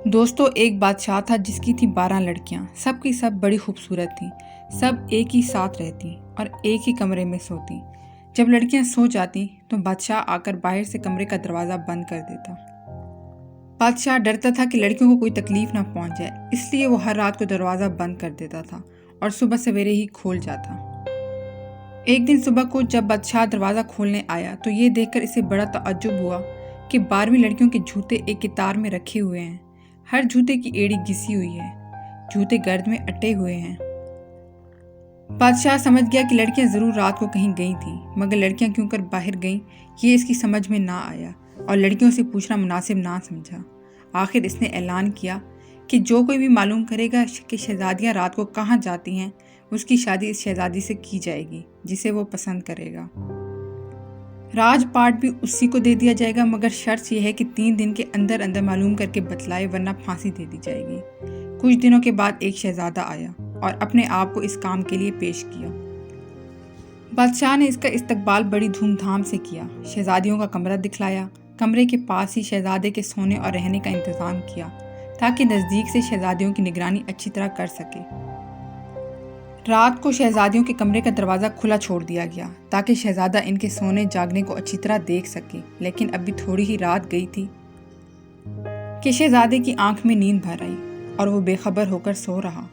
دوستو ایک بادشاہ تھا جس کی تھی 12 لڑکیاں، سب کی سب بڑی خوبصورت تھیں، سب ایک ہی ساتھ رہتی اور ایک ہی کمرے میں سوتی۔ جب لڑکیاں سو جاتی تو بادشاہ آ کر باہر سے کمرے کا دروازہ بند کر دیتا۔ بادشاہ ڈرتا تھا کہ لڑکیوں کو کوئی تکلیف نہ پہنچ جائے، اس لیے وہ ہر رات کو دروازہ بند کر دیتا تھا اور صبح سویرے ہی کھول جاتا۔ ایک دن صبح کو جب بادشاہ دروازہ کھولنے آیا تو یہ دیکھ کر اسے بڑا تعجب ہوا کہ 12 لڑکیوں کے جوتے ایک قطار میں رکھے ہوئے ہیں۔ ہر جوتے کی ایڑی گھسی ہوئی ہے، جوتے گرد میں اٹے ہوئے ہیں۔ بادشاہ سمجھ گیا کہ لڑکیاں ضرور رات کو کہیں گئی تھیں، مگر لڑکیاں کیوں کر باہر گئیں یہ اس کی سمجھ میں نہ آیا اور لڑکیوں سے پوچھنا مناسب نہ سمجھا۔ آخر اس نے اعلان کیا کہ جو کوئی بھی معلوم کرے گا کہ شہزادیاں رات کو کہاں جاتی ہیں، اس کی شادی اس شہزادی سے کی جائے گی جسے وہ پسند کرے گا۔ راج پاٹ بھی اسی کو دے دیا جائے گا، مگر شرط یہ ہے کہ 3 دن کے اندر اندر معلوم کر کے بتلائے، ورنہ پھانسی دے دی جائے گی۔ کچھ دنوں کے بعد ایک شہزادہ آیا اور اپنے آپ کو اس کام کے لیے پیش کیا۔ بادشاہ نے اس کا استقبال بڑی دھوم دھام سے کیا، شہزادیوں کا کمرہ دکھلایا، کمرے کے پاس ہی شہزادے کے سونے اور رہنے کا انتظام کیا تاکہ نزدیک سے شہزادیوں کی نگرانی اچھی طرح کر سکے۔ رات کو شہزادیوں کے کمرے کا دروازہ کھلا چھوڑ دیا گیا تاکہ شہزادہ ان کے سونے جاگنے کو اچھی طرح دیکھ سکے، لیکن ابھی تھوڑی ہی رات گئی تھی کہ شہزادے کی آنکھ میں نیند بھر آئی اور وہ بے خبر ہو کر سو رہا۔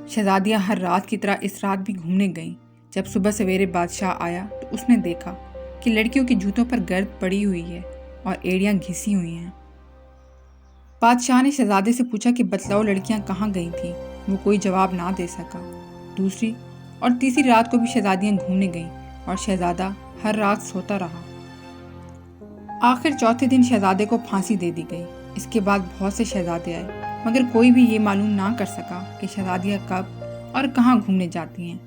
شہزادیاں ہر رات کی طرح اس رات بھی گھومنے گئیں۔ جب صبح سویرے بادشاہ آیا تو اس نے دیکھا کہ لڑکیوں کے جوتوں پر گرد پڑی ہوئی ہے اور ایڑیاں گھسی ہوئی ہیں۔ بادشاہ نے شہزادے سے پوچھا کہ بتلاؤ لڑکیاں کہاں گئی تھیں؟ وہ کوئی جواب نہ دے سکا۔ دوسری اور تیسری رات کو بھی شہزادیاں گھومنے گئیں اور شہزادہ ہر رات سوتا رہا۔ آخر چوتھے دن شہزادے کو پھانسی دے دی گئی۔ اس کے بعد بہت سے شہزادے آئے، مگر کوئی بھی یہ معلوم نہ کر سکا کہ شہزادیاں کب اور کہاں گھومنے جاتی ہیں۔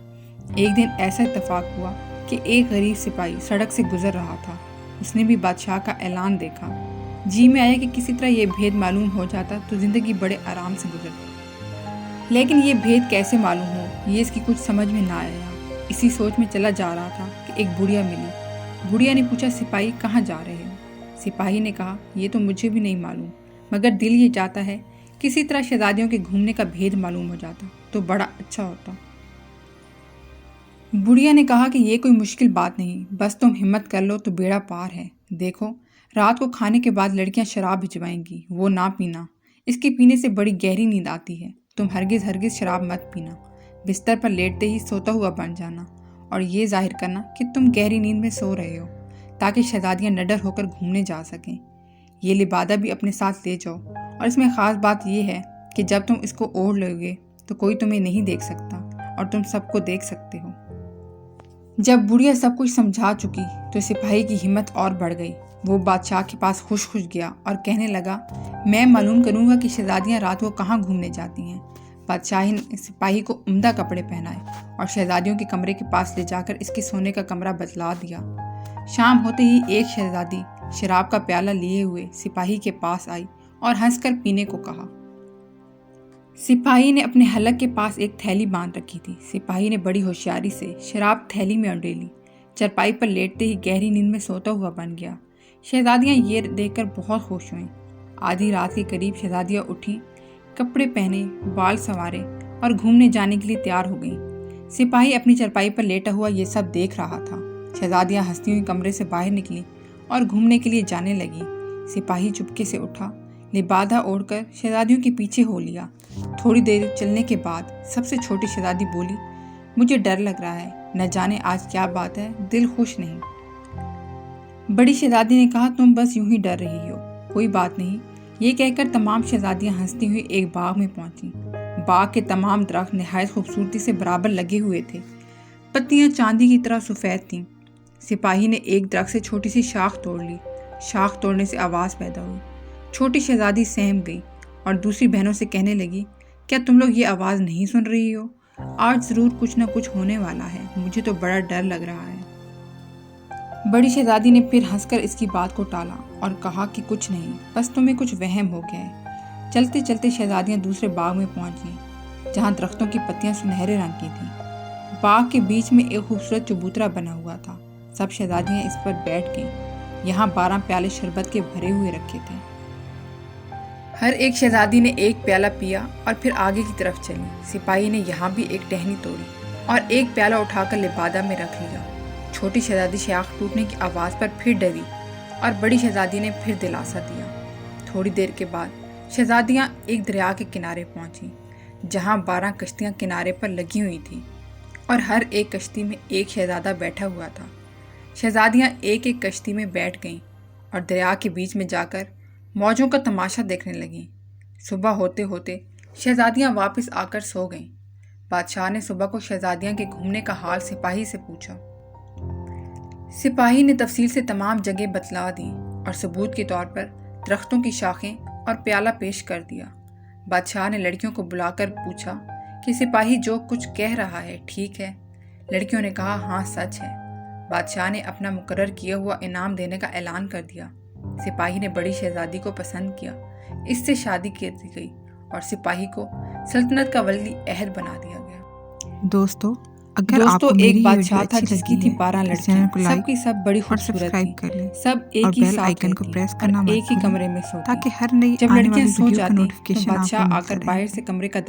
ایک دن ایسا اتفاق ہوا کہ ایک غریب سپاہی سڑک سے گزر رہا تھا۔ اس نے بھی بادشاہ کا اعلان دیکھا۔ جی میں آیا کہ کسی طرح یہ بھید معلوم ہو جاتا تو زندگی بڑے آرام سے گزرتی، لیکن یہ بھید کیسے معلوم ہو یہ اس کی کچھ سمجھ میں نہ آیا۔ اسی سوچ میں چلا جا رہا تھا کہ ایک بڑھیا ملی۔ بڑھیا نے پوچھا سپاہی کہاں جا رہے ہو؟ سپاہی نے کہا یہ تو مجھے بھی نہیں معلوم، مگر دل یہ چاہتا ہے کسی طرح شہزادیوں کے گھومنے کا بھید معلوم ہو جاتا تو بڑا اچھا ہوتا۔ بڑھیا نے کہا کہ یہ کوئی مشکل بات نہیں، بس تم ہمت کر لو تو بیڑا پار ہے۔ دیکھو رات کو کھانے کے بعد لڑکیاں شراب بھجوائیں گی، وہ نہ پینا، اس کے پینے سے بڑی گہری نیند آتی ہے۔ تم ہرگز شراب مت پینا، بستر پر لیٹتے ہی سوتا ہوا بن جانا اور یہ ظاہر کرنا کہ تم گہری نیند میں سو رہے ہو تاکہ شہزادیاں نڈر ہو کر گھومنے جا سکیں۔ یہ لبادہ بھی اپنے ساتھ لے جاؤ، اور اس میں خاص بات یہ ہے کہ جب تم اس کو اوڑھ لو گے تو کوئی تمہیں نہیں دیکھ سکتا اور تم سب کو دیکھ سکتے ہو۔ جب بڑھیا سب کچھ سمجھا چکی تو سپاہی کی ہمت اور بڑھ گئی۔ وہ بادشاہ کے پاس خوش گیا اور کہنے لگا میں معلوم کروں گا کہ شہزادیاں رات کو کہاں گھومنے جاتی ہیں۔ بادشاہ نے سپاہی کو عمدہ کپڑے پہنائے اور شہزادیوں کے کمرے کے پاس لے جا کر اس کے سونے کا کمرہ بتلا دیا۔ شام ہوتے ہی ایک شہزادی شراب کا پیالہ لیے ہوئے سپاہی کے پاس آئی اور ہنس کر پینے کو کہا۔ سپاہی نے اپنے حلق کے پاس ایک تھیلی باندھ رکھی تھی۔ سپاہی نے بڑی ہوشیاری سے شراب تھیلی میں انڈیلی، چرپائی پر لیٹتے ہی گہری نیند میں سوتا ہوا بن گیا۔ شہزادیاں یہ دیکھ کر بہت خوش ہوئیں۔ آدھی رات کے قریب شہزادیاں اٹھیں، کپڑے پہنے، بال سنوارے اور گھومنے جانے کے لیے تیار ہو گئیں۔ سپاہی اپنی چرپائی پر لیٹا ہوا یہ سب دیکھ رہا تھا۔ شہزادیاں ہنستی ہوئی کمرے سے باہر نکلیں اور گھومنے کے لیے جانے لگیں۔ سپاہی چپکے سے اٹھا، لبادہ اوڑھ کر شہزادیوں کے پیچھے ہو لیا۔ تھوڑی دیر چلنے کے بعد سب سے چھوٹی شہزادی بولی مجھے ڈر لگ رہا ہے، نہ جانے آج کیا بات ہے، دل خوش نہیں۔ بڑی شہزادی نے کہا تم بس یوں ہی ڈر رہی ہو، کوئی بات نہیں۔ یہ کہہ کر تمام شہزادیاں ہنستی ہوئی ایک باغ میں پہنچیں۔ باغ کے تمام درخت نہایت خوبصورتی سے برابر لگے ہوئے تھے، پتیاں چاندی کی طرح سفید تھیں۔ سپاہی نے ایک درخت سے چھوٹی سی شاخ توڑ لی، شاخ توڑنے سے آواز پیدا ہوئی۔ چھوٹی شہزادی سہم گئی اور دوسری بہنوں سے کہنے لگی کیا تم لوگ یہ آواز نہیں سن رہی ہو؟ آج ضرور کچھ نہ کچھ ہونے والا ہے، مجھے تو بڑا ڈر لگ رہا ہے۔ بڑی شہزادی نے پھر ہنس کر اس کی بات کو ٹالا اور کہا کہ کچھ نہیں، بس تمہیں کچھ وہم ہو گیا ہے۔ چلتے چلتے شہزادیاں دوسرے باغ میں پہنچ گئیں جہاں درختوں کی پتیاں سنہرے رنگ کی تھیں۔ باغ کے بیچ میں ایک خوبصورت چبوترا بنا ہوا تھا۔ سب شہزادیاں اس پر بیٹھ گئیں۔ یہاں 12 پیالے شربت کے بھرے ہوئے رکھے تھے۔ ہر ایک شہزادی نے ایک پیالہ پیا اور پھر آگے کی طرف چلی۔ سپاہی نے یہاں بھی ایک ٹہنی توڑی اور ایک پیالہ اٹھا کر لبادہ میں رکھ لیا۔ چھوٹی شہزادی شاخ ٹوٹنے کی آواز پر پھر ڈری اور بڑی شہزادی نے پھر دلاسا دیا۔ تھوڑی دیر کے بعد شہزادیاں ایک دریا کے کنارے پہنچیں جہاں 12 کشتیاں کنارے پر لگی ہوئی تھیں اور ہر ایک کشتی میں ایک شہزادہ بیٹھا ہوا تھا۔ شہزادیاں ایک ایک کشتی میں بیٹھ گئیں اور دریا کے بیچ میں جا کر موجوں کا تماشا دیکھنے لگیں۔ صبح ہوتے ہوتے شہزادیاں واپس آ کر سو گئیں۔ بادشاہ نے صبح کو شہزادیاں کے گھومنے کا حال سپاہی سے پوچھا۔ سپاہی نے تفصیل سے تمام جگہ بتلا دی اور ثبوت کے طور پر درختوں کی شاخیں اور پیالہ پیش کر دیا۔ بادشاہ نے لڑکیوں کو بلا کر پوچھا کہ سپاہی جو کچھ کہہ رہا ہے ٹھیک ہے؟ لڑکیوں نے کہا ہاں سچ ہے۔ بادشاہ نے اپنا مقرر کیا ہوا انعام دینے کا اعلان کر دیا۔ سپاہی نے بڑی شہزادی کو پسند کیا، اس سے شادی کی گئی اور سپاہی کو سلطنت کا ولی عہد بنا دیا گیا۔ دوستو ایک بادشاہ تھا جس کی تھی 12 لڑکیاں، سب کی سب بڑی خوبصورت تھیں، سب ایک ہی ساتھ رہتی اور ایک ہی کمرے میں سوتی۔ تاکہ ہر نئی جب آنے لڑکیاں والی سو ویڈیو کا جاتی تو نوٹیفیکیشن آپ بادشاہ کو آ ملتا کر رہے۔ باہر سے کمرے کا